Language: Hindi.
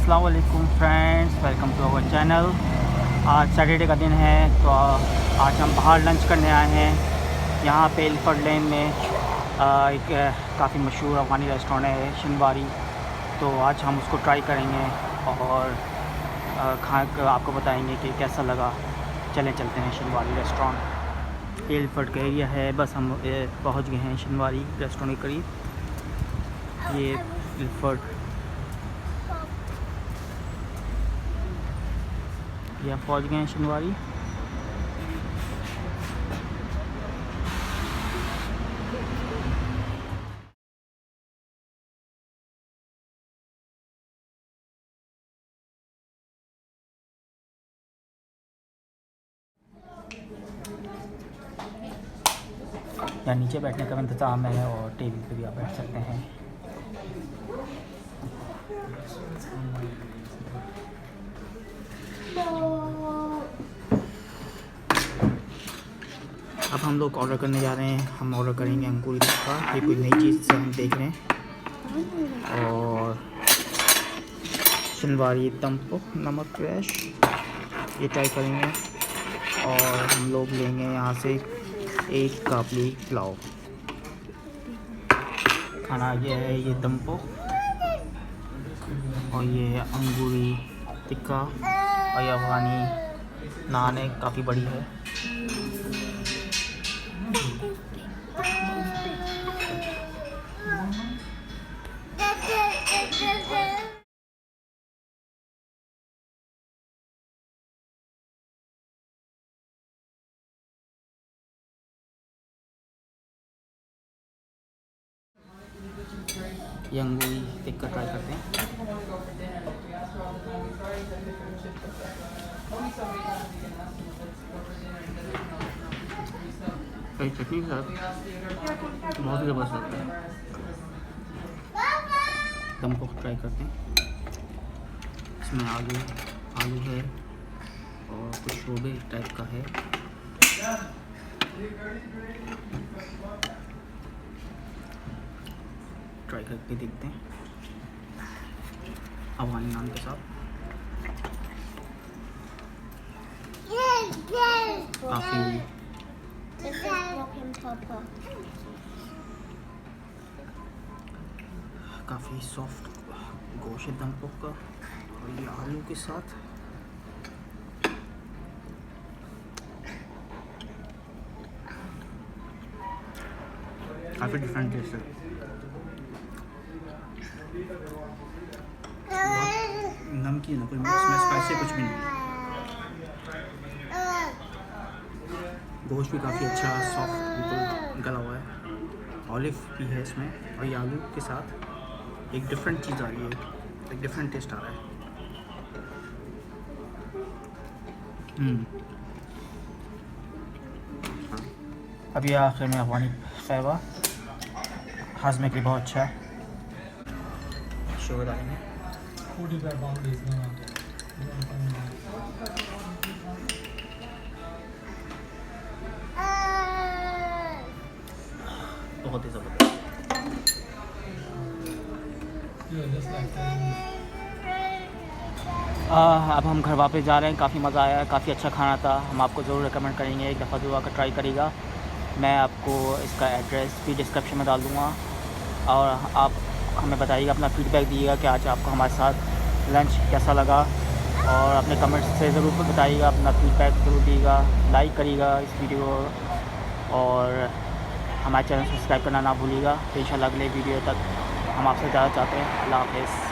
अस्सलाम वालेकुम friends, welcome to our channel. आज सैटरडे का दिन है तो आज हम बाहर लंच करने आए हैं। यहाँ पे इल्फर्ड लेन में एक काफ़ी मशहूर अफ़गानी रेस्टोरेंट है शिनवारी। तो आज हम उसको ट्राई करेंगे और आपको बताएंगे कि कैसा लगा। चलें चलते हैं शिनवारी रेस्टोरेंट। ये इल्फर्ड का एरिया है, बस हम पहुँच गए हैं शिनवारी रेस्टोरेंट के करीब। ये इल्फर्ड या पहुँच गए हैं शिनवारी। यहाँ नीचे बैठने का इंतज़ाम है और टेबल पे भी आप बैठ सकते हैं। अब हम लोग ऑर्डर करने जा रहे हैं। हम ऑर्डर करेंगे अंकुरी टिक्का। ये कोई नई चीज़ हम देख रहे हैं। और शिनवारी तंपुक नमक क्रैश ये ट्राई करेंगे। और हम लोग लेंगे यहाँ से एक काबली पुलाव। खाना ये है, ये तंपुक और ये है अंगूरी टिक्का और ये अफ़गानी नान है, काफ़ी बड़ी है। ये अंगूरी टिक्का ट्राई करते हैं। चटनी के साथ बहुत ही ज़बरदस्त लगता है। तंपुक ट्राई करते हैं। इसमें आलू है और कुछ शोरबे टाइप का है। ट्राई करके देखते हैं अफ़गानी नान के साथ। काफ़ी सॉफ्ट गोश्त तंपुक का और ये आलू के साथ। काफ़ी डिफरेंट टेस्ट है। नमकीन है, कोई इसमें स्पाइसी कुछ भी नहीं। गोश्त भी काफ़ी अच्छा सॉफ्ट बिल्कुल गला हुआ है। ऑलिव भी है इसमें और ये आलू के साथ एक डिफरेंट चीज़ आ रही है, एक डिफरेंट टेस्ट आ रहा है। अभी आखिर में अफ़गानी ख़ैबा हाज़मे के लिए बहुत अच्छा है। शुगर डालेंगे। बहुत ही ज़बरदस्त। अब हम घर वापस जा रहे हैं। काफ़ी मज़ा आया, काफ़ी अच्छा खाना था। हम आपको ज़रूर रिकमेंड करेंगे, एक दफ़ा ज़रूर आकर ट्राई करिएगा। मैं आपको इसका एड्रेस भी डिस्क्रिप्शन में डाल दूँगा और आप हमें बताइएगा, अपना फ़ीडबैक दीजिएगा कि आज आपको हमारे साथ लंच कैसा लगा। और अपने कमेंट्स से ज़रूर बताइएगा, अपना फ़ीडबैक ज़रूर दीजिएगा। लाइक करिएगा इस वीडियो और हमारे चैनल सब्सक्राइब करना ना भूलिएगा। तो इंशाल्लाह अगले वीडियो तक हम आपसे ज़्यादा चाहते हैं। अल्लाह हाफ़िज़।